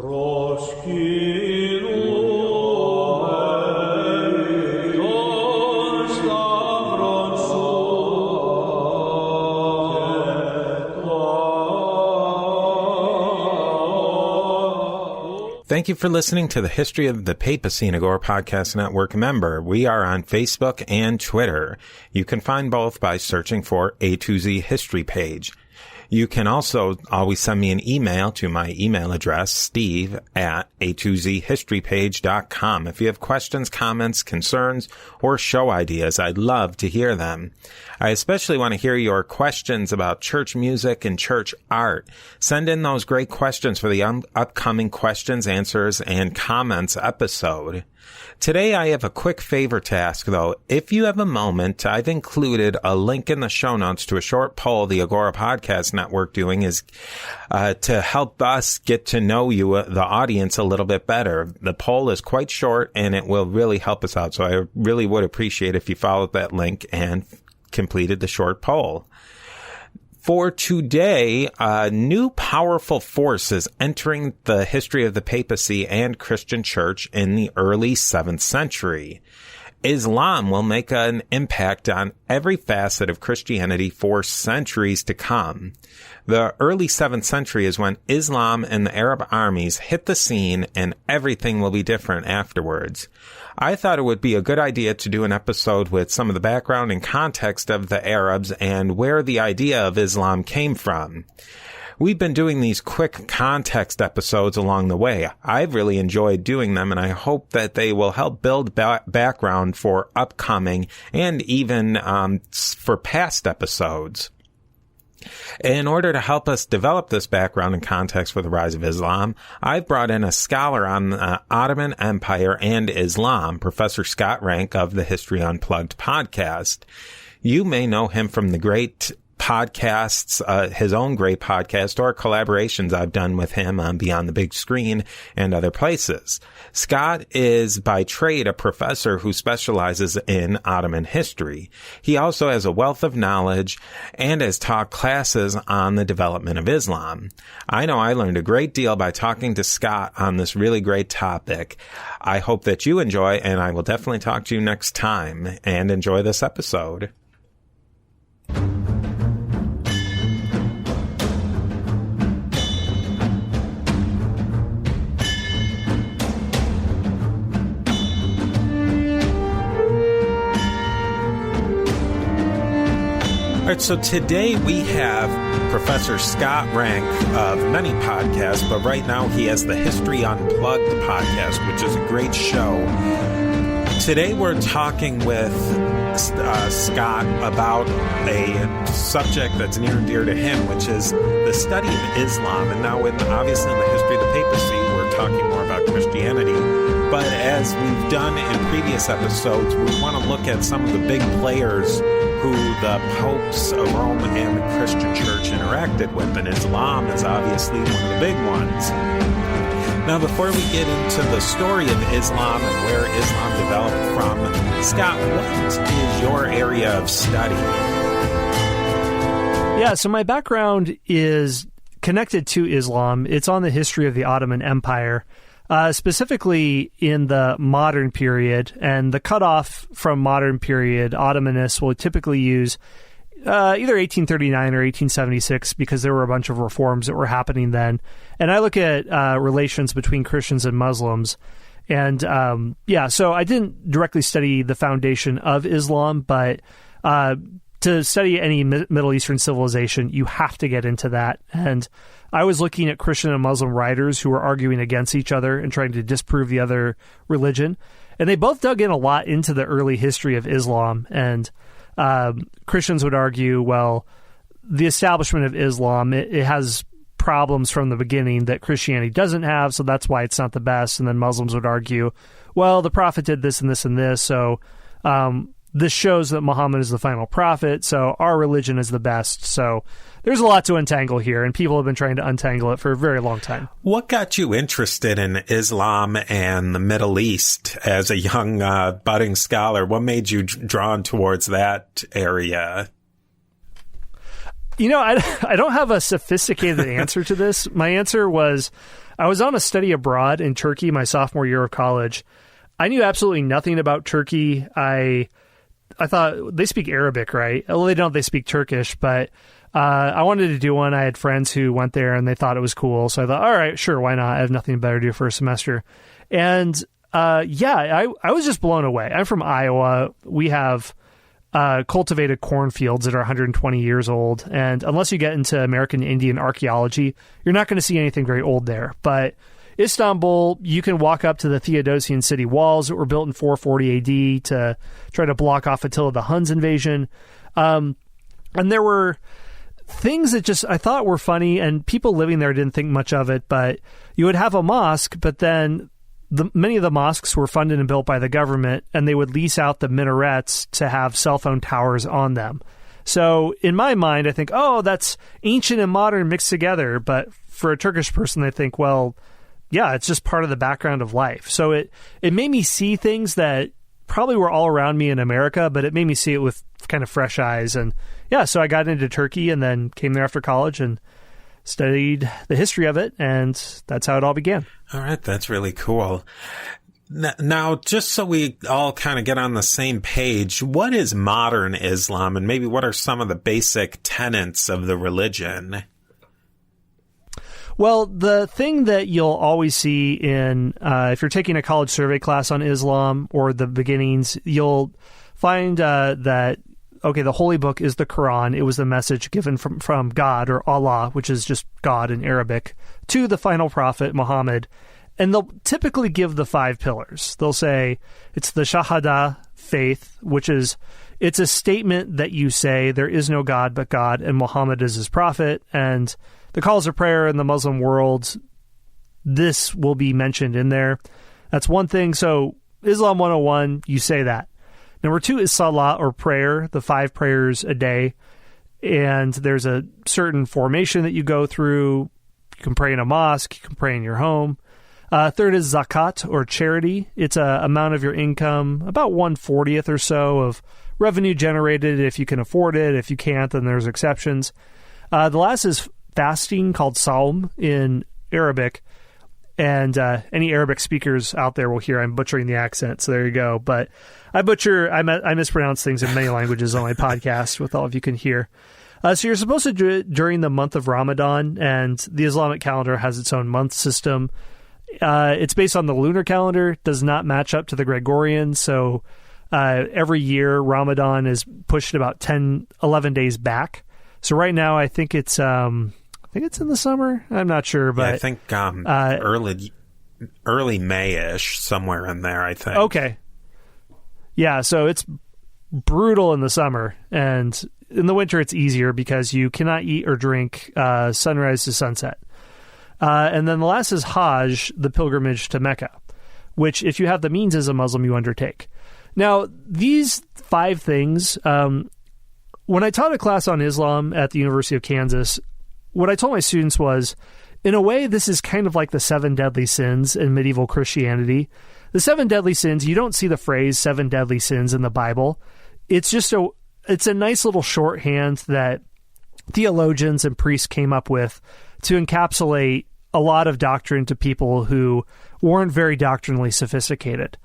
Thank you for listening to the History of the Papacy and Agora Podcast Network member. We are on Facebook and Twitter. You can find both by searching for A2Z History Page. You can also always send me an email to my email address, steve@a2zhistorypage.com. If you have questions, comments, concerns, or show ideas, I'd love to hear them. I especially want to hear your questions about church music and church art. Send in those great questions for the upcoming questions, answers, and comments episode. Today I have a quick favor to ask, though. If you have a moment, I've included a link in the show notes to a short poll the Agora Podcast Network doing is to help us get to know you, the audience, a little bit better. The poll is quite short, and it will really help us out, so I really would appreciate if you followed that link and completed the short poll. For today, a new powerful force is entering the history of the papacy and Christian Church in the early 7th century. Islam will make an impact on every facet of Christianity for centuries to come. The early 7th century is when Islam and the Arab armies hit the scene, and everything will be different afterwards. I thought it would be a good idea to do an episode with some of the background and context of the Arabs and where the idea of Islam came from. We've been doing these quick context episodes along the way. I've really enjoyed doing them, and I hope that they will help build background for upcoming and even for past episodes. In order to help us develop this background and context for the rise of Islam, I've brought in a scholar on the Ottoman Empire and Islam, Professor Scott Rank of the History Unplugged podcast. You may know him from the great podcasts, his own great podcast, or collaborations I've done with him on Beyond the Big Screen and other places. Scott is by trade a professor who specializes in Ottoman history. He also has a wealth of knowledge and has taught classes on the development of Islam. I know I learned a great deal by talking to Scott on this really great topic. I hope that you enjoy, and I will definitely talk to you next time, and enjoy this episode. All right, so today we have Professor Scott Rank of many podcasts, but right now he has the History Unplugged podcast, which is a great show. Today we're talking with Scott about a subject that's near and dear to him, which is the study of Islam. And now, obviously, in the history of the papacy, we're talking more about Christianity. But as we've done in previous episodes, we want to look at some of the big players who the popes of Rome and the Christian Church interacted with, and Islam is obviously one of the big ones. Now, before we get into the story of Islam and where Islam developed from, Scott, what is your area of study? Yeah, so my background is connected to Islam. It's on the history of the Ottoman Empire, specifically in the modern period. And the cutoff from modern period, Ottomanists will typically use either 1839 or 1876 because there were a bunch of reforms that were happening then. And I look at relations between Christians and Muslims. And so I didn't directly study the foundation of Islam, but to study any Middle Eastern civilization, you have to get into that. And I was looking at Christian and Muslim writers who were arguing against each other and trying to disprove the other religion. And they both dug in a lot into the early history of Islam. And Christians would argue, well, the establishment of Islam, it has problems from the beginning that Christianity doesn't have, so that's why it's not the best. And then Muslims would argue, well, the prophet did this and this and this, so this shows that Muhammad is the final prophet, so our religion is the best. So there's a lot to untangle here, and people have been trying to untangle it for a very long time. What got you interested in Islam and the Middle East as a young budding scholar? What made you drawn towards that area? I don't have a sophisticated answer to this. My answer was, I was on a study abroad in Turkey my sophomore year of college. I knew absolutely nothing about Turkey. I thought they speak Arabic, right? Well, they don't. They speak Turkish, but I wanted to do one. I had friends who went there and they thought it was cool. So I thought, all right, sure, why not? I have nothing better to do for a semester. And I was just blown away. I'm from Iowa. We have cultivated cornfields that are 120 years old. And unless you get into American Indian archaeology, you're not going to see anything very old there. But Istanbul, you can walk up to the Theodosian city walls that were built in 440 AD to try to block off Attila the Hun's invasion. And there were things that just I thought were funny, and people living there didn't think much of it, but you would have a mosque, but then many of the mosques were funded and built by the government, and they would lease out the minarets to have cell phone towers on them. So in my mind, I think, oh, that's ancient and modern mixed together. But for a Turkish person, they think, well, yeah, it's just part of the background of life. So it made me see things that probably were all around me in America, but it made me see it with kind of fresh eyes. And yeah, so I got into Turkey and then came there after college and studied the history of it, and that's how it all began. All right, that's really cool. Now, just so we all kind of get on the same page, what is modern Islam, and maybe what are some of the basic tenets of the religion? Well, the thing that you'll always see in, if you're taking a college survey class on Islam or the beginnings, you'll find that, okay, the holy book is the Quran. It was the message given from God, or Allah, which is just God in Arabic, to the final prophet, Muhammad. And they'll typically give the 5 pillars. They'll say it's the Shahada, faith, which is, it's a statement that you say there is no God but God, and Muhammad is his prophet. And the calls of prayer in the Muslim world, this will be mentioned in there. That's one thing. So Islam 101, you say that. Number 2 is salah, or prayer, the 5 prayers a day. And there's a certain formation that you go through. You can pray in a mosque. You can pray in your home. Third is zakat, or charity. It's a amount of your income, about 1/40th or so of revenue generated if you can afford it. If you can't, then there's exceptions. The last is fasting, called Saum in Arabic. And any Arabic speakers out there will hear I'm butchering the accent, so there you go. But I mispronounce things in many languages on my podcast, with all of you can hear. So you're supposed to do it during the month of Ramadan, and the Islamic calendar has its own month system. It's based on the lunar calendar, does not match up to the Gregorian, so every year Ramadan is pushed about 11 days back. So right now I think it's in the summer. I'm not sure, but yeah, I think early May-ish, somewhere in there, I think. Okay. Yeah, so it's brutal in the summer, and in the winter it's easier because you cannot eat or drink sunrise to sunset. And then the last is Hajj, the pilgrimage to Mecca, which if you have the means as a Muslim, you undertake. Now, these 5 things, when I taught a class on Islam at the University of Kansas, what I told my students was, in a way, this is kind of like the 7 deadly sins in medieval Christianity. The 7 deadly sins, you don't see the phrase 7 deadly sins in the Bible. It's just it's a nice little shorthand that theologians and priests came up with to encapsulate a lot of doctrine to people who weren't very doctrinally sophisticated.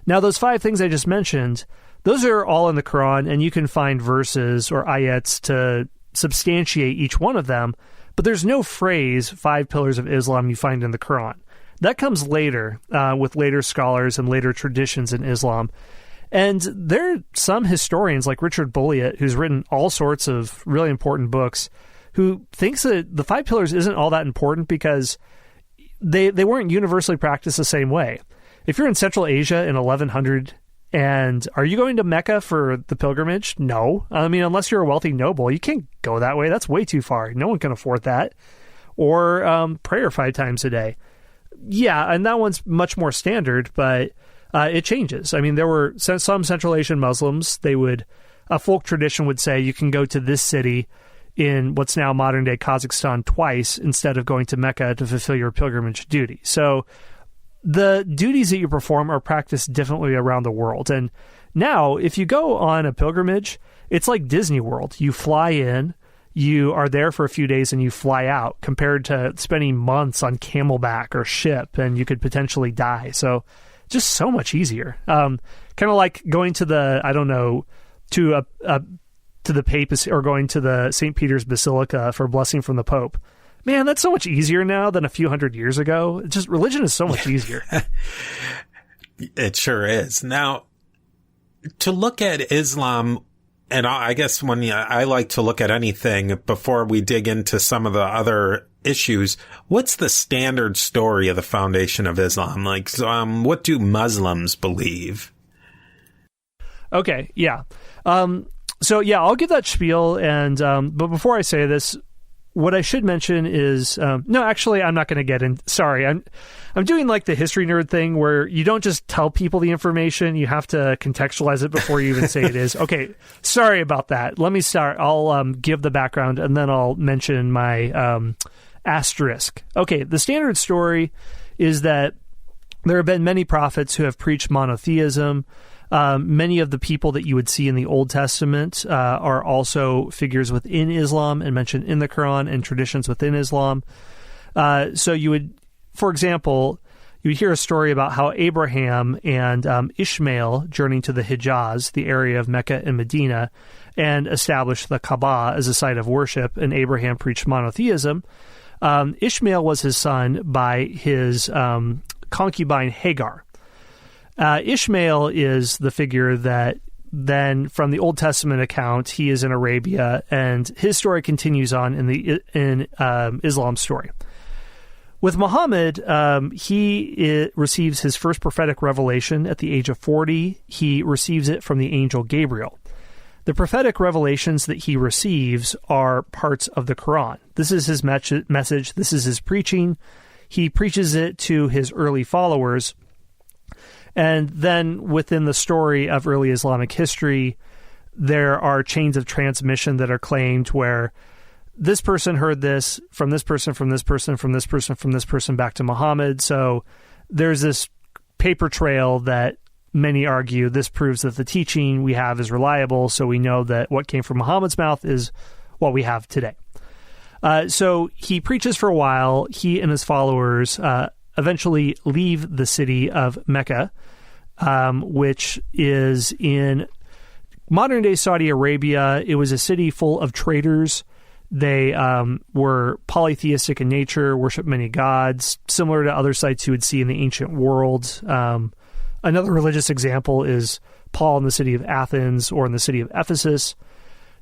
Now, those 5 things I just mentioned, those are all in the Quran, and you can find verses or ayats to substantiate each one of them, but there's no phrase, 5 pillars of Islam, you find in the Quran. That comes later, with later scholars and later traditions in Islam. And there are some historians like Richard Bulliet, who's written all sorts of really important books, who thinks that the 5 pillars isn't all that important because they weren't universally practiced the same way. If you're in Central Asia in 1100, and are you going to Mecca for the pilgrimage? No. I mean, unless you're a wealthy noble, you can't go that way. That's way too far. No one can afford that. Or prayer 5 times a day. Yeah, and that one's much more standard, but it changes. I mean, there were some Central Asian Muslims, a folk tradition would say you can go to this city in what's now modern-day Kazakhstan twice instead of going to Mecca to fulfill your pilgrimage duty. So the duties that you perform are practiced differently around the world. And now, if you go on a pilgrimage, it's like Disney World. You fly in, you are there for a few days and you fly out, compared to spending months on camelback or ship, and you could potentially die. So just so much easier. Kind of like going to the, I don't know, to the Papacy, or going to the St. Peter's Basilica for a blessing from the Pope. Man, that's so much easier now than a few hundred years ago. Just religion is so much easier. It sure is. Now, to look at Islam, and I guess I like to look at anything before we dig into some of the other issues, what's the standard story of the foundation of Islam? Like, what do Muslims believe? Okay, yeah. So yeah, I'll give that spiel, and but before I say this, what I should mention is, no, actually, I'm not going to get in. Sorry, I'm doing like the history nerd thing where you don't just tell people the information; you have to contextualize it before you even say it is. Okay, sorry about that. Let me start. I'll give the background, and then I'll mention my asterisk. Okay, the standard story is that there have been many prophets who have preached monotheism. Many of the people that you would see in the Old Testament are also figures within Islam and mentioned in the Quran and traditions within Islam. So you would, for example, you would hear a story about how Abraham and Ishmael journeyed to the Hijaz, the area of Mecca and Medina, and established the Kaaba as a site of worship, and Abraham preached monotheism. Ishmael was his son by his concubine Hagar. Ishmael is the figure that then, from the Old Testament account, he is in Arabia, and his story continues on in Islam's story. With Muhammad, he receives his first prophetic revelation at the age of 40. He receives it from the angel Gabriel. The prophetic revelations that he receives are parts of the Quran. This is his message. This is his preaching. He preaches it to his early followers. And then within the story of early Islamic history, there are chains of transmission that are claimed where this person heard this from this person, from this person, from this person, from this person back to Muhammad. So there's this paper trail that many argue this proves that the teaching we have is reliable. So we know that what came from Muhammad's mouth is what we have today. So he preaches for a while. He and his followers eventually leave the city of Mecca, which is in modern-day Saudi Arabia. It was a city full of traders. They were polytheistic in nature, worshiped many gods, similar to other sites you would see in the ancient world. Another religious example is Paul in the city of Athens or in the city of Ephesus.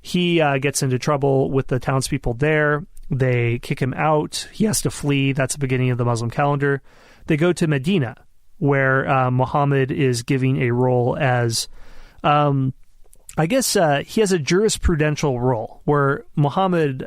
He gets into trouble with the townspeople there. They kick him out. He has to flee. That's the beginning of the Muslim calendar. They go to Medina, where Muhammad is giving a role as, he has a jurisprudential role, where Muhammad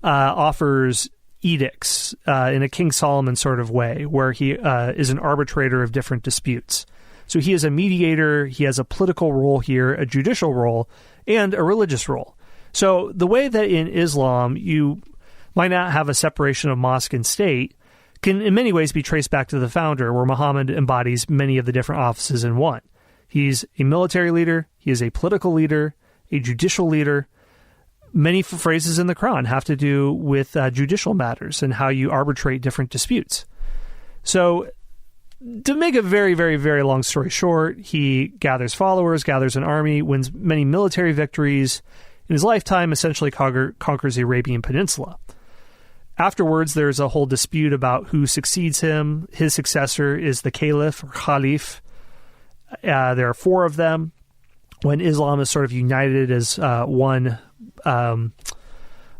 offers edicts in a King Solomon sort of way, where he is an arbitrator of different disputes. So he is a mediator. He has a political role here, a judicial role, and a religious role. So the way that in Islam you might not have a separation of mosque and state can in many ways be traced back to the founder, where Muhammad embodies many of the different offices in one. He's a military leader, he is a political leader, a judicial leader. Many phrases in the Quran have to do with judicial matters and how you arbitrate different disputes. So to make a very, very, very long story short, he gathers followers, gathers an army, wins many military victories. In his lifetime, essentially conquers the Arabian Peninsula. Afterwards, there's a whole dispute about who succeeds him. His successor is the Caliph or Khalif. There are four of them. When Islam is sort of united as one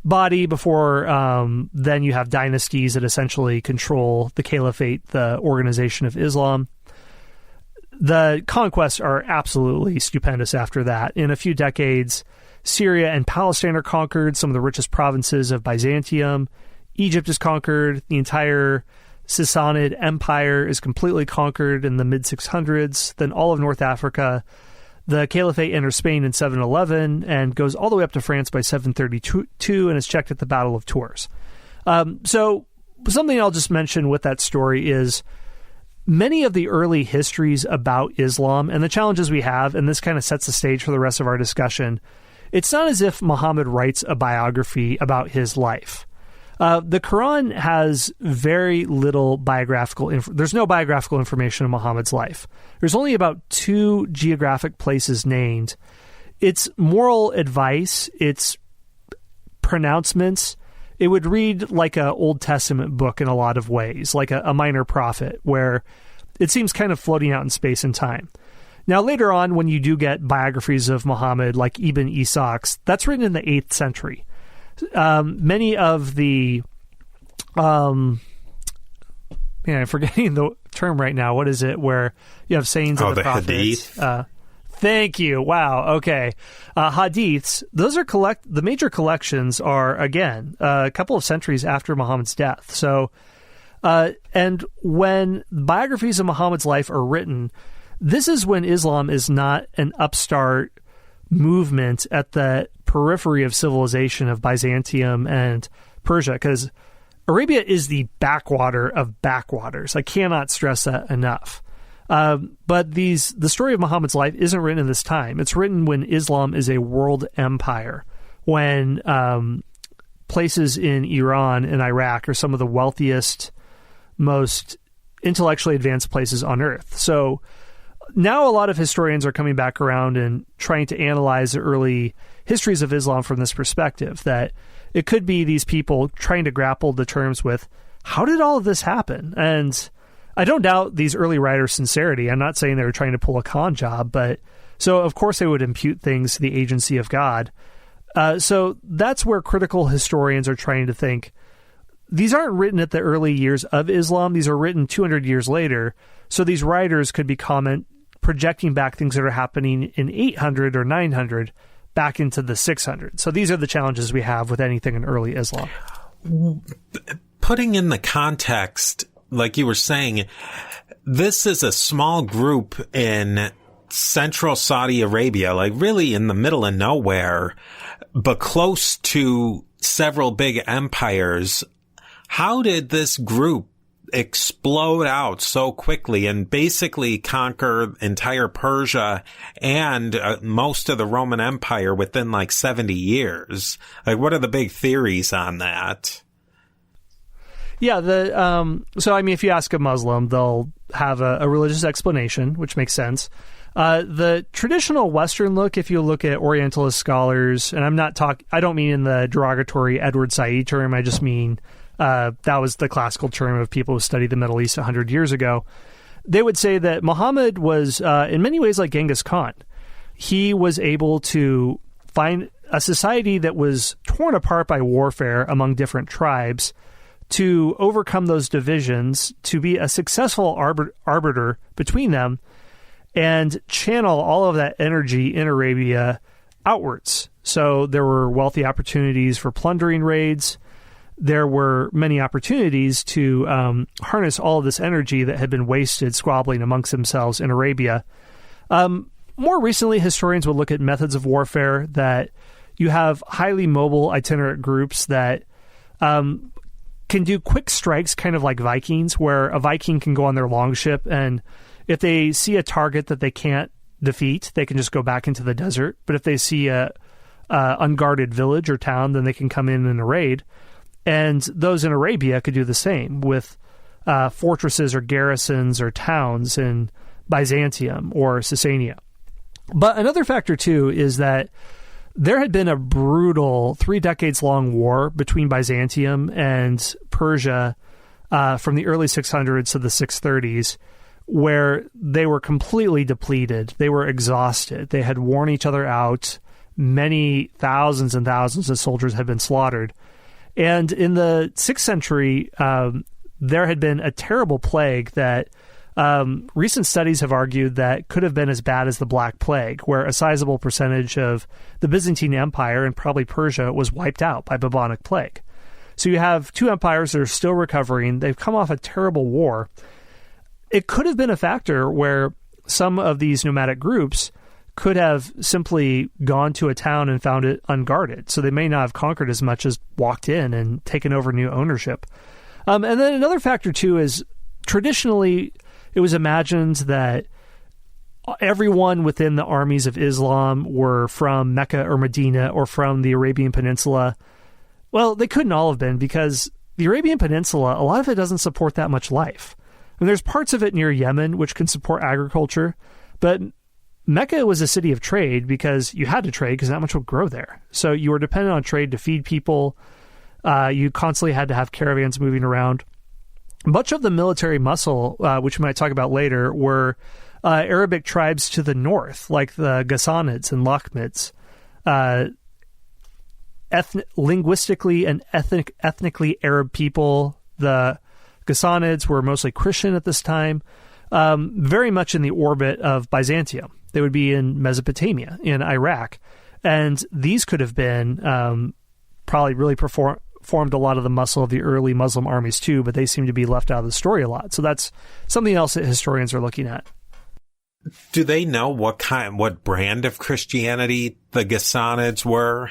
body, before then you have dynasties that essentially control the caliphate, the organization of Islam. The conquests are absolutely stupendous after that. In a few decades, Syria and Palestine are conquered, some of the richest provinces of Byzantium. Egypt is conquered. The entire Sassanid Empire is completely conquered in the mid-600s. Then all of North Africa. The Caliphate enters Spain in 711 and goes all the way up to France by 732 and is checked at the Battle of Tours. So something I'll just mention with that story is many of the early histories about Islam and the challenges we have, and this kind of sets the stage for the rest of our discussion, it's not as if Muhammad writes a biography about his life. The Quran has very little biographical there's no biographical information in Muhammad's life. There's only about 2 geographic places named. It's moral advice, it's pronouncements. It would read like an Old Testament book in a lot of ways, like a minor prophet, where it seems kind of floating out in space and time. Now, later on, when you do get biographies of Muhammad, like Ibn Ishaq's, that's written in the 8th century. Many of the, I'm forgetting the term right now. What is it? Where you have sayings of the prophets. Hadith. Thank you. Wow. Okay. Hadiths. Those are the major collections are, again, a couple of centuries after Muhammad's death. So, and when biographies of Muhammad's life are written, this is when Islam is not an upstart movement at the periphery of civilization of Byzantium and Persia, because Arabia is the backwater of backwaters. I cannot stress that enough. But the story of Muhammad's life isn't written in this time. It's written when Islam is a world empire, when places in Iran and Iraq are some of the wealthiest, most intellectually advanced places on earth. So now a lot of historians are coming back around and trying to analyze the early histories of Islam from this perspective, that it could be these people trying to grapple the terms with, how did all of this happen? And I don't doubt these early writers' sincerity. I'm not saying they were trying to pull a con job, but so of course they would impute things to the agency of God. So that's where critical historians are trying to think, these aren't written at the early years of Islam. These are written 200 years later. So these writers could be projecting back things that are happening in 800 or 900 back into the 600s. So these are the challenges we have with anything in early Islam. Putting in the context, like you were saying, this is a small group in central Saudi Arabia, like really in the middle of nowhere, but close to several big empires. How did this group explode out so quickly and basically conquer entire Persia and most of the Roman Empire within like 70 years? Like, what are the big theories on that? Yeah, so I mean, if you ask a Muslim, they'll have a religious explanation, which makes sense. The traditional Western look, if you look at Orientalist scholars, and I don't mean in the derogatory Edward Said term, I just mean that was the classical term of people who studied the Middle East 100 years ago. They would say that Muhammad was, in many ways, like Genghis Khan. He was able to find a society that was torn apart by warfare among different tribes, to overcome those divisions, to be a successful arbiter between them, and channel all of that energy in Arabia outwards. So there were wealthy opportunities for plundering raids. There were many opportunities to harness all of this energy that had been wasted squabbling amongst themselves in Arabia. More recently, historians would look at methods of warfare that you have highly mobile itinerant groups that can do quick strikes, kind of like Vikings, where a Viking can go on their longship, and if they see a target that they can't defeat, they can just go back into the desert. But if they see a unguarded village or town, then they can come in a raid. And those in Arabia could do the same with fortresses or garrisons or towns in Byzantium or Sasania. But another factor, too, is that there had been a brutal 3 decades-long war between Byzantium and Persia from the early 600s to the 630s, where they were completely depleted. They were exhausted. They had worn each other out. Many thousands and thousands of soldiers had been slaughtered. And in the 6th century, there had been a terrible plague that recent studies have argued that could have been as bad as the Black Plague, where a sizable percentage of the Byzantine Empire and probably Persia was wiped out by bubonic plague. So you have 2 empires that are still recovering. They've come off a terrible war. It could have been a factor where some of these nomadic groups could have simply gone to a town and found it unguarded. So they may not have conquered as much as walked in and taken over new ownership. And then another factor, too, is traditionally it was imagined that everyone within the armies of Islam were from Mecca or Medina or from the Arabian Peninsula. Well, they couldn't all have been, because the Arabian Peninsula, a lot of it doesn't support that much life. And there's parts of it near Yemen which can support agriculture, but Mecca was a city of trade because you had to trade because not much would grow there. So you were dependent on trade to feed people. You constantly had to have caravans moving around. Much of the military muscle, which we might talk about later, were Arabic tribes to the north, like the Ghassanids and Lakhmids. Linguistically and ethnically Arab people. The Ghassanids were mostly Christian at this time, very much in the orbit of Byzantium. They would be in Mesopotamia, in Iraq. And these could have been probably really formed a lot of the muscle of the early Muslim armies too, but they seem to be left out of the story a lot. So that's something else that historians are looking at. Do they know what brand of Christianity the Ghassanids were?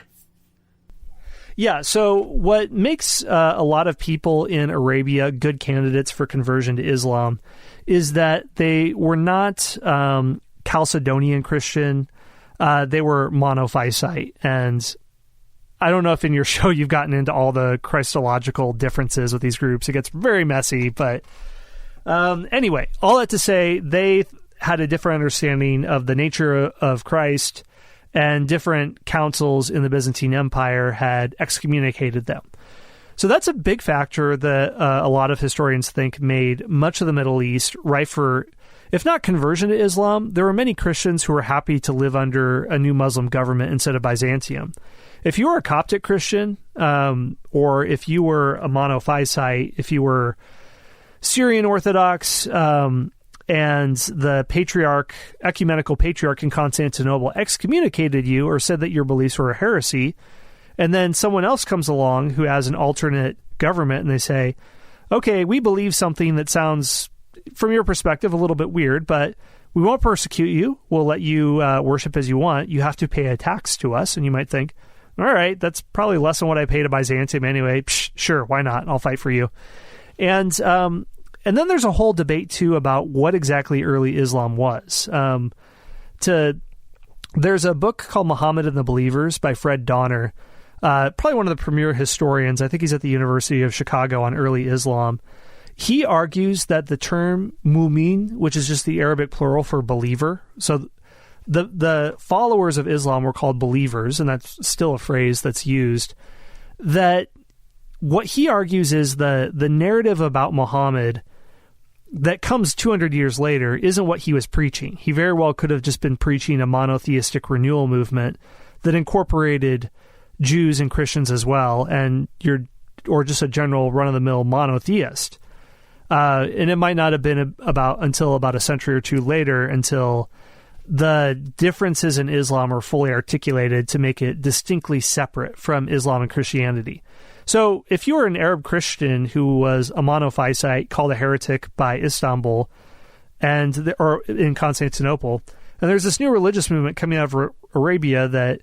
Yeah, so what makes a lot of people in Arabia good candidates for conversion to Islam is that they were not Chalcedonian Christian. They were monophysite. And I don't know if in your show you've gotten into all the Christological differences with these groups. It gets very messy. But anyway, all that to say, they had a different understanding of the nature of Christ, and different councils in the Byzantine Empire had excommunicated them. So that's a big factor that a lot of historians think made much of the Middle East ripe for, if not conversion to Islam, there were many Christians who were happy to live under a new Muslim government instead of Byzantium. If you were a Coptic Christian, or if you were a monophysite, if you were Syrian Orthodox, and the ecumenical patriarch in Constantinople excommunicated you or said that your beliefs were a heresy, and then someone else comes along who has an alternate government and they say, okay, we believe something that sounds, from your perspective, a little bit weird, but we won't persecute you. We'll let you worship as you want. You have to pay a tax to us. And you might think, all right, that's probably less than what I pay to Byzantium anyway. Sure, why not? I'll fight for you. And then there's a whole debate, too, about what exactly early Islam was. There's a book called Muhammad and the Believers by Fred Donner, probably one of the premier historians. I think he's at the University of Chicago on early Islam. He argues that the term mu'min, which is just the Arabic plural for believer, so the followers of Islam were called believers, and that's still a phrase that's used, that what he argues is the narrative about Muhammad that comes 200 years later isn't what he was preaching. He very well could have just been preaching a monotheistic renewal movement that incorporated Jews and Christians as well, or just a general run-of-the-mill monotheist. And it might not have been until about a century or two later until the differences in Islam are fully articulated to make it distinctly separate from Islam and Christianity. So if you were an Arab Christian who was a monophysite called a heretic by Istanbul or in Constantinople, and there's this new religious movement coming out of Arabia that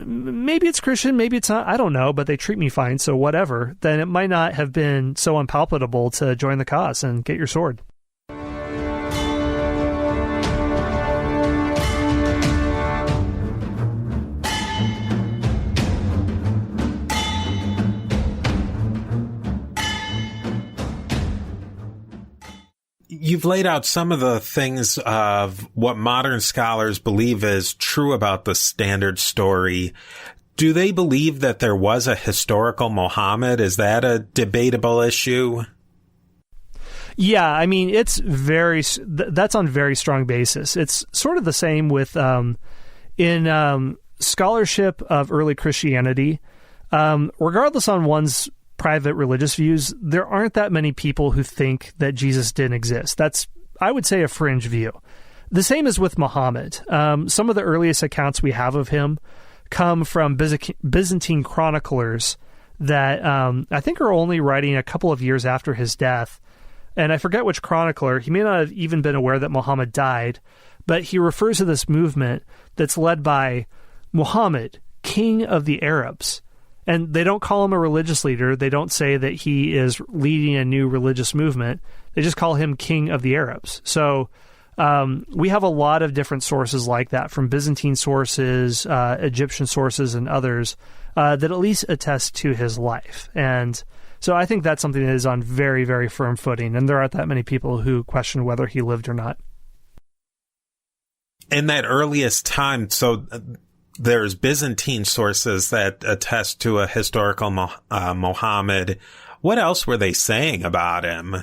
maybe it's Christian, maybe it's not, I don't know, but they treat me fine, so whatever, then it might not have been so unpalatable to join the cause and get your sword. You've laid out some of the things of what modern scholars believe is true about the standard story. Do they believe that there was a historical Muhammad? Is that a debatable issue? Yeah, I mean, that's on very strong basis. It's sort of the same with in scholarship of early Christianity. Regardless on one's private religious views, there aren't that many people who think that Jesus didn't exist. That's, I would say, a fringe view. The same is with Muhammad. Some of the earliest accounts we have of him come from Byzantine chroniclers that I think are only writing a couple of years after his death. And I forget which chronicler. He may not have even been aware that Muhammad died, but he refers to this movement that's led by Muhammad, king of the Arabs. And they don't call him a religious leader. They don't say that he is leading a new religious movement. They just call him king of the Arabs. So We have a lot of different sources like that, from Byzantine sources, Egyptian sources, and others that at least attest to his life. And so I think that's something that is on very, very firm footing, and there aren't that many people who question whether he lived or not. In that earliest time, so there's Byzantine sources that attest to a historical Muhammad. What else were they saying about him?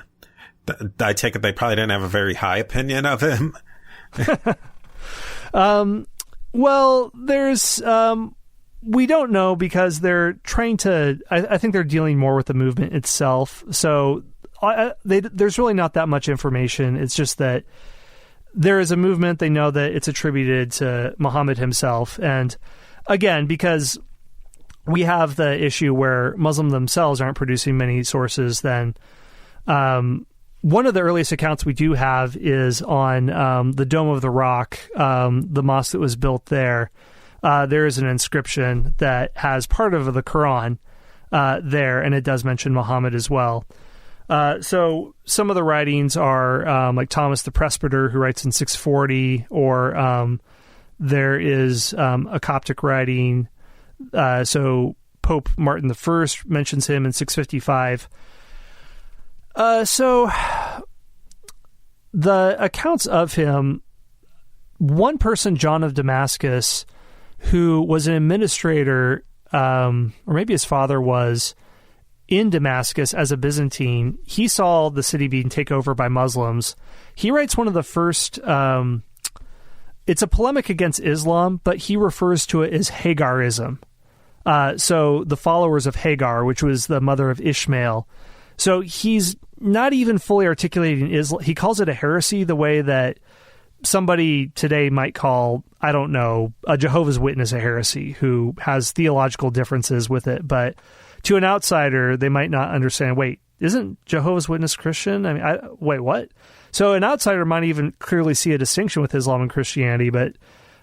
I take it they probably didn't have a very high opinion of him. Well, there's... we don't know, because they're trying to... I think they're dealing more with the movement itself. So there's really not that much information. It's just that there is a movement. They know that it's attributed to Muhammad himself. And again, because we have the issue where Muslims themselves aren't producing many sources, then one of the earliest accounts we do have is on the Dome of the Rock, the mosque that was built there. There is an inscription that has part of the Quran there, and it does mention Muhammad as well. So some of the writings are like Thomas the Presbyter, who writes in 640, or there is a Coptic writing. So Pope Martin I mentions him in 655. So the accounts of him, one person, John of Damascus, who was an administrator, or maybe his father was, in Damascus as a Byzantine, he saw the city being taken over by Muslims. He writes one of the first, it's a polemic against Islam, but he refers to it as Hagarism. So the followers of Hagar, which was the mother of Ishmael. So he's not even fully articulating Islam. He calls it a heresy the way that somebody today might call, I don't know, a Jehovah's Witness a heresy, who has theological differences with it. But to an outsider, they might not understand, wait, isn't Jehovah's Witness Christian? I mean, wait, what? So an outsider might even clearly see a distinction with Islam and Christianity. But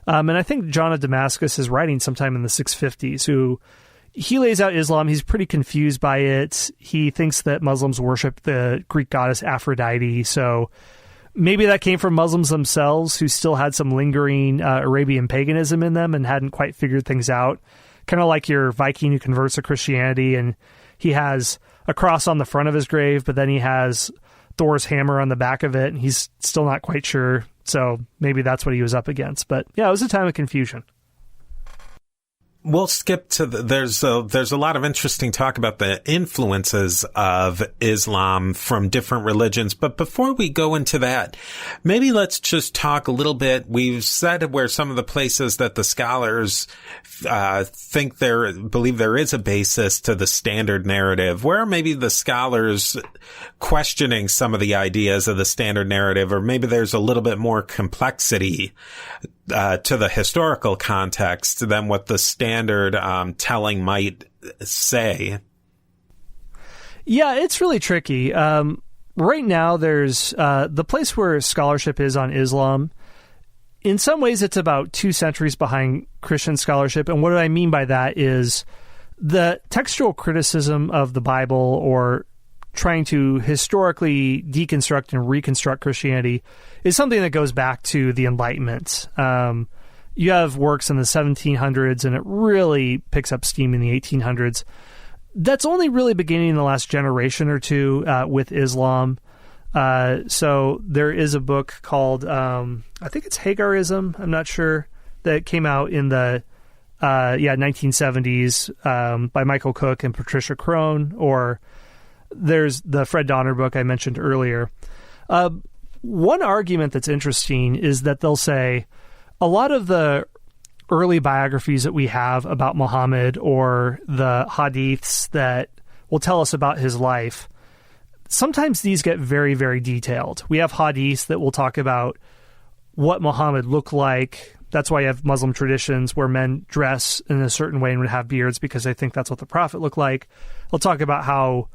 and I think John of Damascus is writing sometime in the 650s, who he lays out Islam. He's pretty confused by it. He thinks that Muslims worship the Greek goddess Aphrodite. So maybe that came from Muslims themselves, who still had some lingering Arabian paganism in them and hadn't quite figured things out. Kind of like your Viking who converts to Christianity, and he has a cross on the front of his grave, but then he has Thor's hammer on the back of it, and he's still not quite sure. So maybe that's what he was up against. But yeah, it was a time of confusion. We'll skip to there's a lot of interesting talk about the influences of Islam from different religions. But before we go into that, maybe let's just talk a little bit. We've said where some of the places that the scholars believe there is a basis to the standard narrative. Where are maybe the scholars questioning some of the ideas of the standard narrative, or maybe there's a little bit more complexity to the historical context than what the standard telling might say? Yeah, it's really tricky. Right now, there's the place where scholarship is on Islam. In some ways, it's about 2 centuries behind Christian scholarship. And what I mean by that is the textual criticism of the Bible, or trying to historically deconstruct and reconstruct Christianity, is something that goes back to the Enlightenment. You have works in the 1700s, and it really picks up steam in the 1800s. That's only really beginning in the last generation or two with Islam. So there is a book called, I think it's Hagarism, I'm not sure, that came out in the 1970s by Michael Cook and Patricia Crone, or there's the Fred Donner book I mentioned earlier. One argument that's interesting is that they'll say a lot of the early biographies that we have about Muhammad, or the hadiths that will tell us about his life, sometimes these get very, very detailed. We have hadiths that will talk about what Muhammad looked like. That's why you have Muslim traditions where men dress in a certain way and would have beards because they think that's what the Prophet looked like. They'll talk about how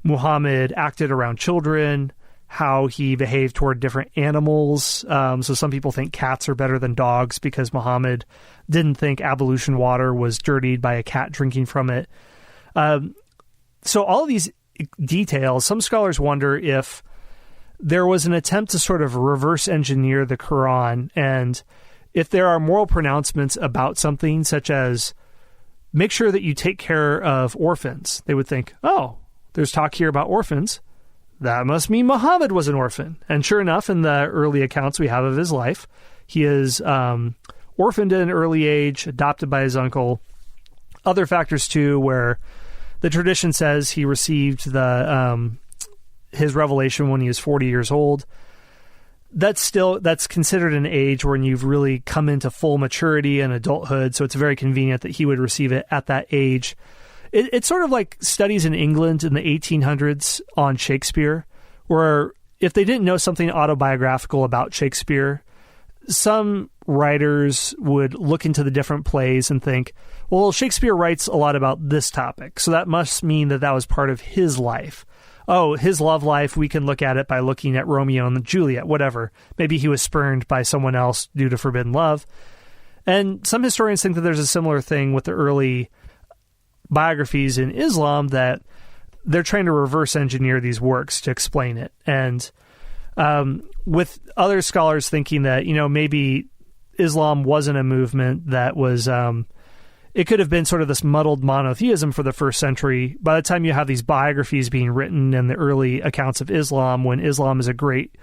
Muhammad acted around children, how he behaved toward different animals. So some people think cats are better than dogs because Muhammad didn't think ablution water was dirtied by a cat drinking from it. So all of these details, some scholars wonder if there was an attempt to sort of reverse engineer the Quran. And if there are moral pronouncements about something, such as make sure that you take care of orphans, they would think, oh, there's talk here about orphans. That must mean Muhammad was an orphan. And sure enough, in the early accounts we have of his life, he is orphaned at an early age, adopted by his uncle. Other factors, too, where the tradition says he received his revelation when he was 40 years old. That's considered an age when you've really come into full maturity and adulthood, so it's very convenient that he would receive it at that age. It's sort of like studies in England in the 1800s on Shakespeare, where if they didn't know something autobiographical about Shakespeare, some writers would look into the different plays and think, well, Shakespeare writes a lot about this topic, so that must mean that was part of his life. Oh, his love life, we can look at it by looking at Romeo and Juliet, whatever. Maybe he was spurned by someone else due to forbidden love. And some historians think that there's a similar thing with the early biographies in Islam, that they're trying to reverse engineer these works to explain it. And with other scholars thinking that, maybe Islam wasn't a movement that was... it could have been sort of this muddled monotheism for the first century. By the time you have these biographies being written in the early accounts of Islam, when Islam is a great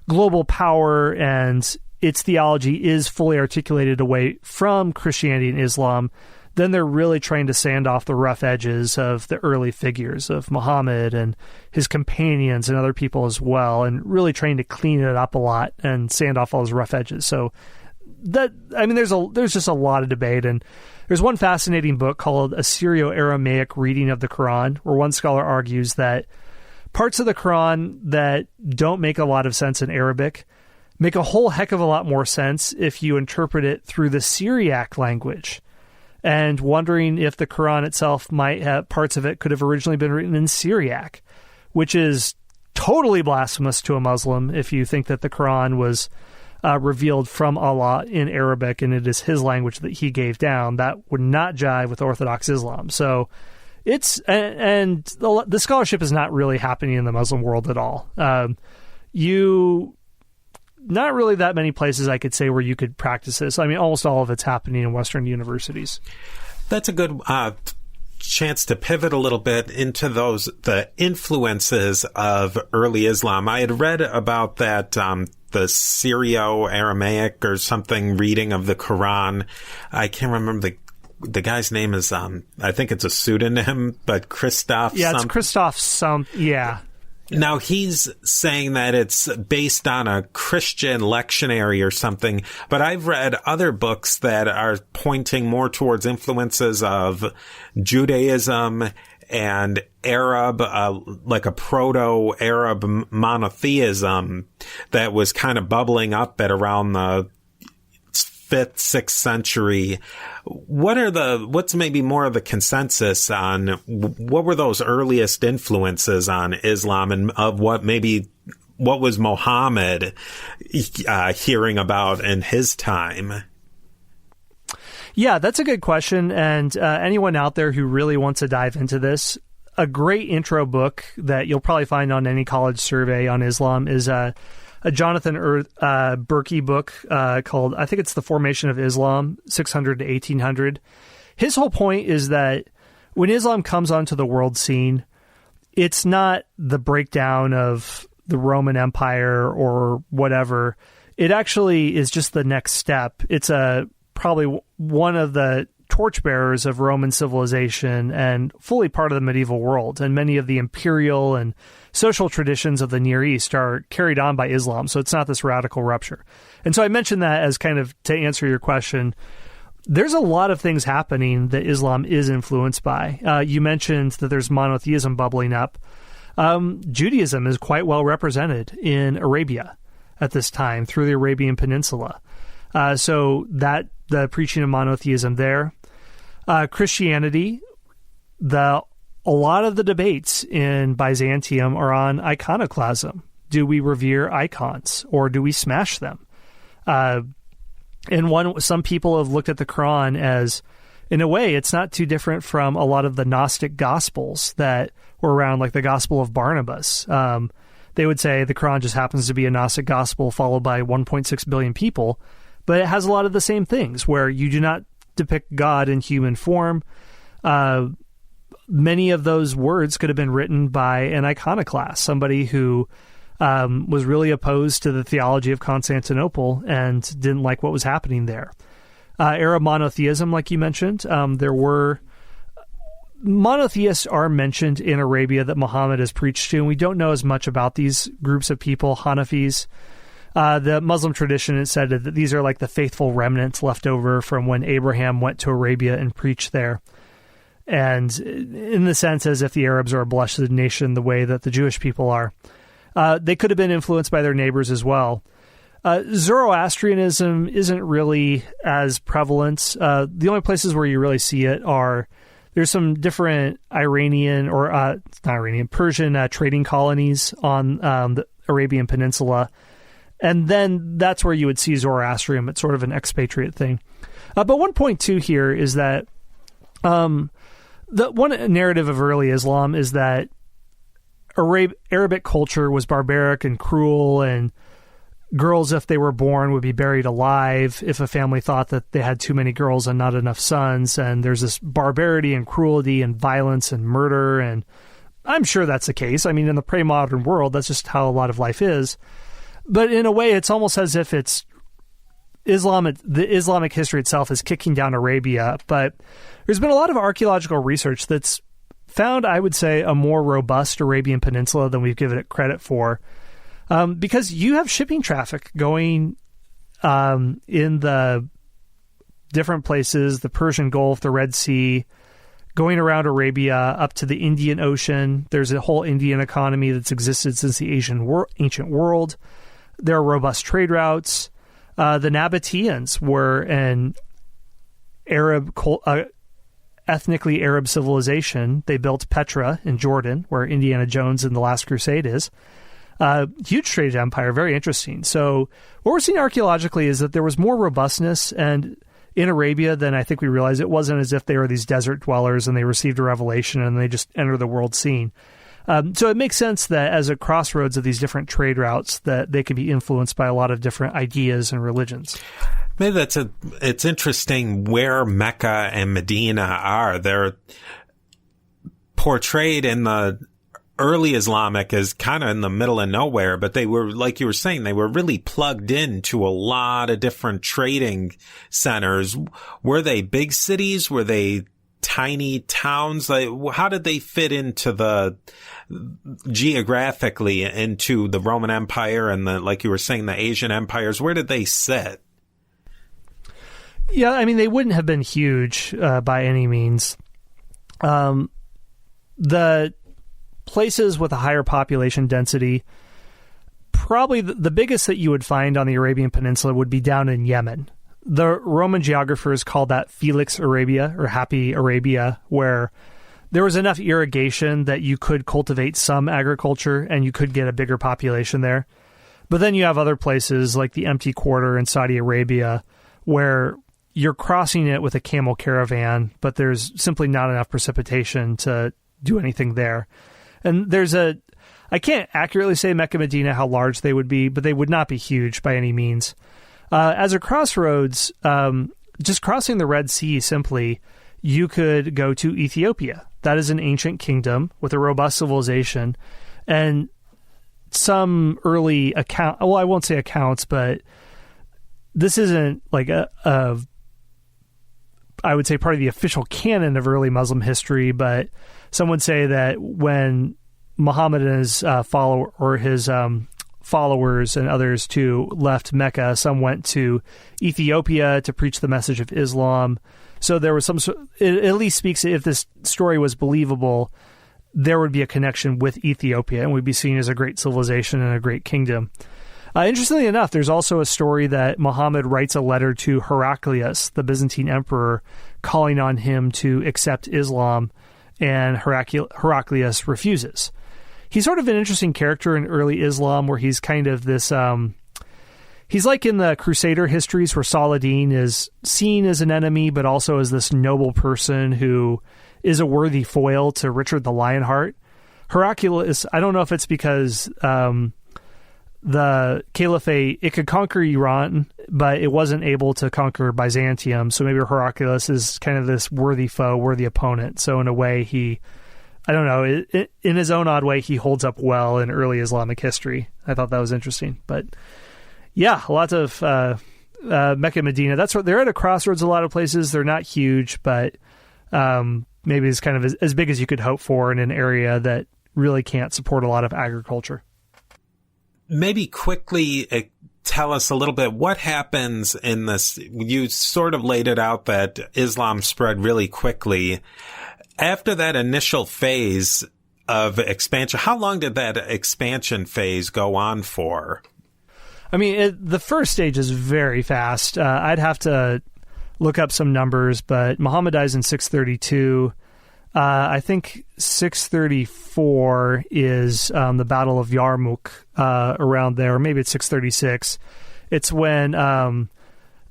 global power and its theology is fully articulated away from Christianity and Islam, then they're really trying to sand off the rough edges of the early figures of Muhammad and his companions and other people as well, and really trying to clean it up a lot and sand off all those rough edges. So there's just a lot of debate. And there's one fascinating book called A Syro-Aramaic Reading of the Quran, where one scholar argues that parts of the Quran that don't make a lot of sense in Arabic make a whole heck of a lot more sense if you interpret it through the Syriac language, and wondering if the Quran itself might have parts of it could have originally been written in Syriac, which is totally blasphemous to a Muslim if you think that the Quran was revealed from Allah in Arabic and it is his language that he gave down. That would not jive with Orthodox Islam. So the scholarship is not really happening in the Muslim world at all. Not really that many places I could say where you could practice this. I mean, almost all of it's happening in Western universities. That's a good chance to pivot a little bit into the influences of early Islam. I had read about that, the Syro-Aramaic or something reading of the Quran. I can't remember the guy's name is, I think it's a pseudonym, but Christoph. Yeah, it's Christoph yeah. Now, he's saying that it's based on a Christian lectionary or something, but I've read other books that are pointing more towards influences of Judaism and Arab, like a proto-Arab monotheism that was kind of bubbling up at around the 5th, 6th century. What's maybe more of the consensus on what were those earliest influences on Islam, and of what was Muhammad hearing about in his time? Yeah, that's a good question. And anyone out there who really wants to dive into this, a great intro book that you'll probably find on any college survey on Islam is a Jonathan Berkey book called, I think it's The Formation of Islam, 600 to 1800. His whole point is that when Islam comes onto the world scene, it's not the breakdown of the Roman Empire or whatever. It actually is just the next step. It's probably one of the torchbearers of Roman civilization and fully part of the medieval world. And many of the imperial and social traditions of the Near East are carried on by Islam. So it's not this radical rupture. And so I mentioned that as kind of to answer your question. There's a lot of things happening that Islam is influenced by. You mentioned that there's monotheism bubbling up. Judaism is quite well represented in Arabia at this time through the Arabian Peninsula. So that the preaching of monotheism there. Christianity, a lot of the debates in Byzantium are on iconoclasm. Do we revere icons or do we smash them? Some people have looked at the Quran as, in a way, it's not too different from a lot of the Gnostic Gospels that were around, like the Gospel of Barnabas. they would say the Quran just happens to be a Gnostic gospel followed by 1.6 billion people, but it has a lot of the same things where you do not depict God in human form. Many of those words could have been written by an iconoclast, somebody who was really opposed to the theology of Constantinople and didn't like what was happening there. Arab monotheism, like you mentioned, there were monotheists are mentioned in Arabia that Muhammad has preached to, and we don't know as much about these groups of people, Hanafis. The Muslim tradition has said that these are like the faithful remnants left over from when Abraham went to Arabia and preached there. And in the sense as if the Arabs are a blessed nation the way that the Jewish people are. They could have been influenced by their neighbors as well. Zoroastrianism isn't really as prevalent. The only places where you really see it are there's some different Persian trading colonies on the Arabian Peninsula. And then that's where you would see Zoroastrianism. It's sort of an expatriate thing. But one point, too, here is that the one narrative of early Islam is that Arabic culture was barbaric and cruel, and girls, if they were born, would be buried alive if a family thought that they had too many girls and not enough sons. And there's this barbarity and cruelty and violence and murder. And I'm sure that's the case. I mean, in the pre-modern world, that's just how a lot of life is. But in a way, it's almost as if it's the Islamic history itself is kicking down Arabia. But there's been a lot of archaeological research that's found, I would say, a more robust Arabian Peninsula than we've given it credit for. Because you have shipping traffic going in the different places, the Persian Gulf, the Red Sea, going around Arabia up to the Indian Ocean. There's a whole Indian economy that's existed since the ancient world. There are robust trade routes. The Nabateans were an ethnically Arab civilization. They built Petra in Jordan, where Indiana Jones in The Last Crusade is. Huge trade empire, very interesting. So what we're seeing archaeologically is that there was more robustness and in Arabia than I think we realize. It wasn't as if they were these desert dwellers and they received a revelation and they just entered the world scene. So it makes sense that as a crossroads of these different trade routes that they could be influenced by a lot of different ideas and religions. Maybe it's interesting where Mecca and Medina are. They're portrayed in the early Islamic as kind of in the middle of nowhere, but they were, like you were saying, they were really plugged into a lot of different trading centers. Were they big cities? Were they tiny towns? Like, how did they fit into geographically into the Roman Empire and like you were saying, the Asian empires? Where did they sit? Yeah, I mean, they wouldn't have been huge by any means. The places with a higher population density, probably the biggest that you would find on the Arabian Peninsula would be down in Yemen. The Roman geographers called that Felix Arabia or Happy Arabia, where there was enough irrigation that you could cultivate some agriculture and you could get a bigger population there. But then you have other places like the Empty Quarter in Saudi Arabia where you're crossing it with a camel caravan, but there's simply not enough precipitation to do anything there. And I can't accurately say Mecca, Medina, how large they would be, but they would not be huge by any means. As a crossroads, just crossing the Red Sea simply, you could go to Ethiopia. That is an ancient kingdom with a robust civilization. And some early I won't say accounts, but this isn't like I would say part of the official canon of early Muslim history, but some would say that when Muhammad and his followers and others too left Mecca, some went to Ethiopia to preach the message of Islam. So there was it at least speaks, if this story was believable, there would be a connection with Ethiopia and would be seen as a great civilization and a great kingdom. Interestingly enough, there's also a story that Muhammad writes a letter to Heraclius, the Byzantine emperor, calling on him to accept Islam, and Heraclius refuses. He's sort of an interesting character in early Islam where he's kind of this... he's like in the Crusader histories where Saladin is seen as an enemy, but also as this noble person who is a worthy foil to Richard the Lionheart. Heraclius, I don't know if it's because the Caliphate, it could conquer Iran, but it wasn't able to conquer Byzantium. So maybe Heraclius is kind of this worthy foe, worthy opponent. So in a way, I don't know, in his own odd way, he holds up well in early Islamic history. I thought that was interesting. But yeah, lots of Mecca and Medina. That's what they're at a crossroads. A lot of places, they're not huge, but maybe it's kind of as big as you could hope for in an area that really can't support a lot of agriculture. Maybe quickly tell us a little bit what happens in this. You sort of laid it out that Islam spread really quickly. After that initial phase of expansion, how long did that expansion phase go on for? I mean, the first stage is very fast. I'd have to look up some numbers, but Muhammad dies in 632. I think 634 is the Battle of Yarmouk, around there, or maybe it's 636. It's when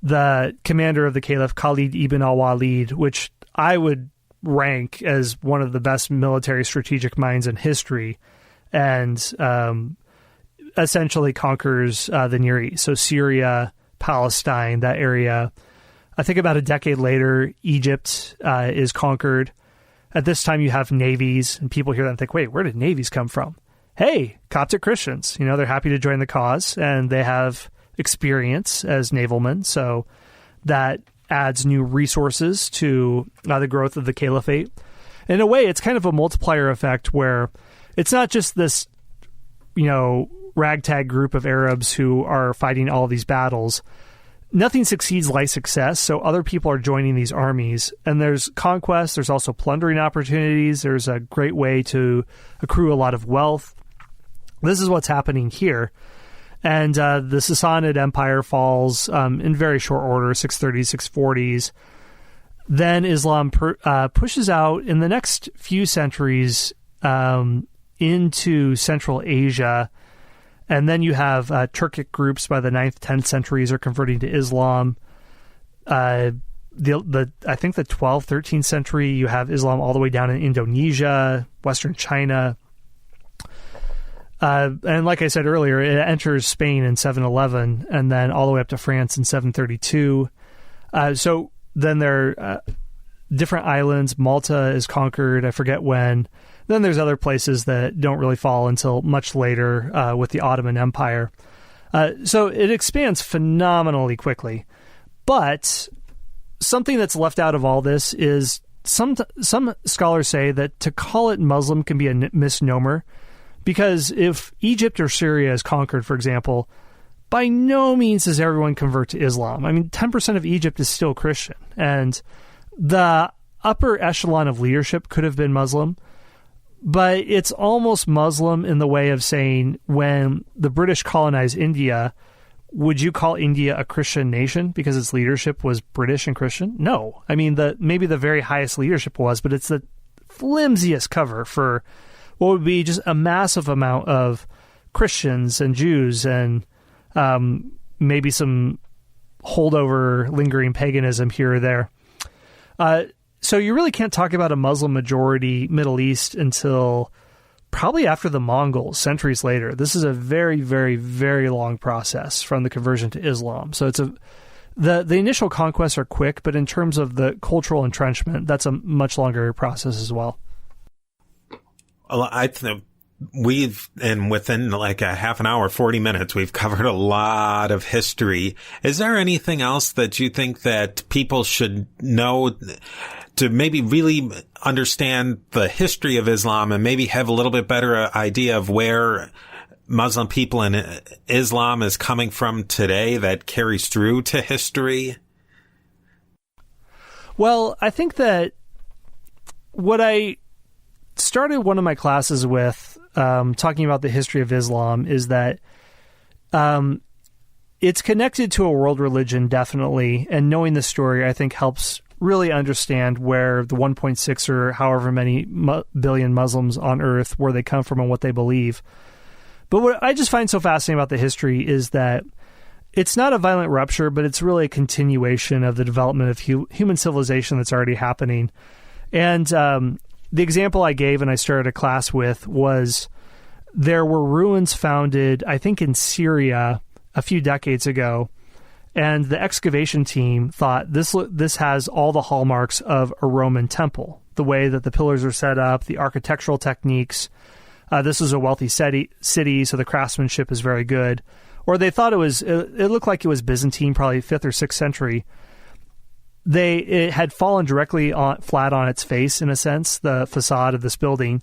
the commander of the Caliph, Khalid ibn al-Walid, which I would rank as one of the best military strategic minds in history, and essentially conquers the Near East. So Syria, Palestine, that area. I think about a decade later, Egypt is conquered. At this time, you have navies, and people hear that and think, wait, where did navies come from? Hey, Coptic Christians, they're happy to join the cause, and they have experience as navalmen, so that adds new resources to the growth of the caliphate. In a way, it's kind of a multiplier effect where it's not just this, ragtag group of Arabs who are fighting all these battles. Nothing succeeds like success, so other people are joining these armies. And there's conquest, there's also plundering opportunities, there's a great way to accrue a lot of wealth. This is what's happening here. And the Sassanid Empire falls in very short order, 630s, 640s. Then Islam pushes out in the next few centuries into Central Asia. And then you have Turkic groups by the 9th, 10th centuries are converting to Islam. I think the 12th, 13th century, you have Islam all the way down in Indonesia, Western China. And like I said earlier, it enters Spain in 711 and then all the way up to France in 732. So then there are different islands. Malta is conquered, I forget when. Then there's other places that don't really fall until much later with the Ottoman Empire. So it expands phenomenally quickly. But something that's left out of all this is some scholars say that to call it Muslim can be a misnomer, because if Egypt or Syria is conquered, for example, by no means does everyone convert to Islam. I mean, 10% of Egypt is still Christian, and the upper echelon of leadership could have been Muslim. But it's almost Muslim in the way of saying, when the British colonized India, would you call India a Christian nation because its leadership was British and Christian? No. I mean, maybe the very highest leadership was, but it's the flimsiest cover for what would be just a massive amount of Christians and Jews and maybe some holdover lingering paganism here or there. So you really can't talk about a Muslim majority Middle East until probably after the Mongols, centuries later. This is a very, very, very long process from the conversion to Islam. So it's the initial conquests are quick, but in terms of the cultural entrenchment, that's a much longer process as well. I think within like a half an hour, 40 minutes, we've covered a lot of history. Is there anything else that you think that people should know to maybe really understand the history of Islam and maybe have a little bit better idea of where Muslim people and Islam is coming from today that carries through to history? Well, I think that what I started one of my classes with, talking about the history of Islam, is that it's connected to a world religion, definitely, and knowing the story, I think, helps really understand where the 1.6 or however many billion Muslims on Earth, where they come from and what they believe. But what I just find so fascinating about the history is that it's not a violent rupture, but it's really a continuation of the development of human civilization that's already happening. And the example I gave and I started a class with was there were ruins founded, I think, in Syria a few decades ago, and the excavation team thought this has all the hallmarks of a Roman temple, the way that the pillars are set up, the architectural techniques. This is a wealthy city, so the craftsmanship is very good. Or they thought it looked like it was Byzantine, probably 5th or 6th century. It had fallen directly flat on its face, in a sense, the facade of this building.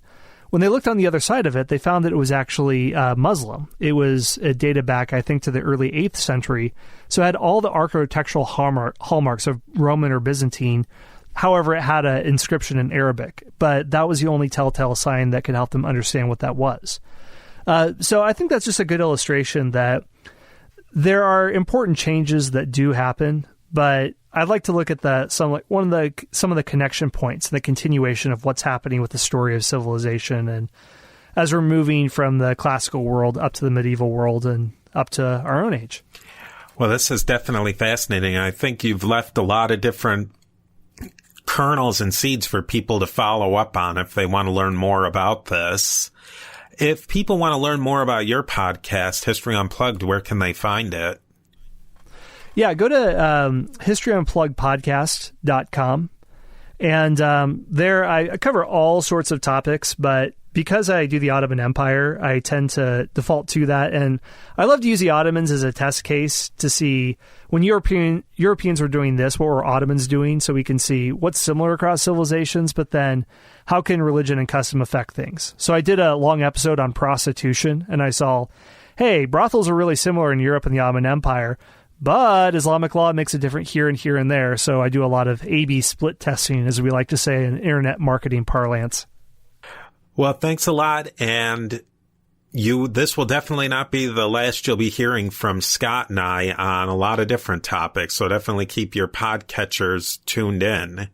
When they looked on the other side of it, they found that it was actually Muslim. It was dated back, I think, to the early 8th century. So it had all the architectural hallmarks of Roman or Byzantine. However, it had an inscription in Arabic. But that was the only telltale sign that could help them understand what that was. So I think that's just a good illustration that there are important changes that do happen, but I'd like to look at some of the connection points, the continuation of what's happening with the story of civilization, and as we're moving from the classical world up to the medieval world and up to our own age. Well, this is definitely fascinating. I think you've left a lot of different kernels and seeds for people to follow up on if they want to learn more about this. If people want to learn more about your podcast, History Unplugged, where can they find it? Yeah, go to historyunpluggedpodcast.com. And there I cover all sorts of topics, but because I do the Ottoman Empire, I tend to default to that. And I love to use the Ottomans as a test case to see when Europeans were doing this, what were Ottomans doing, so we can see what's similar across civilizations, but then how can religion and custom affect things. So I did a long episode on prostitution, and I saw, hey, brothels are really similar in Europe and the Ottoman Empire, but Islamic law makes it different here and there. So I do a lot of A/B split testing, as we like to say in internet marketing parlance. Well, thanks a lot. And this will definitely not be the last you'll be hearing from Scott and I on a lot of different topics. So definitely keep your podcatchers tuned in.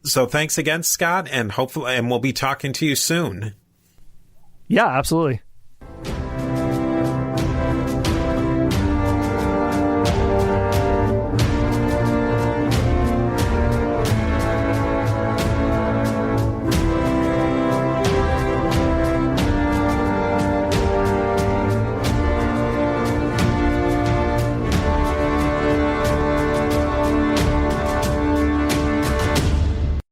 So thanks again, Scott, and we'll be talking to you soon. Yeah, absolutely.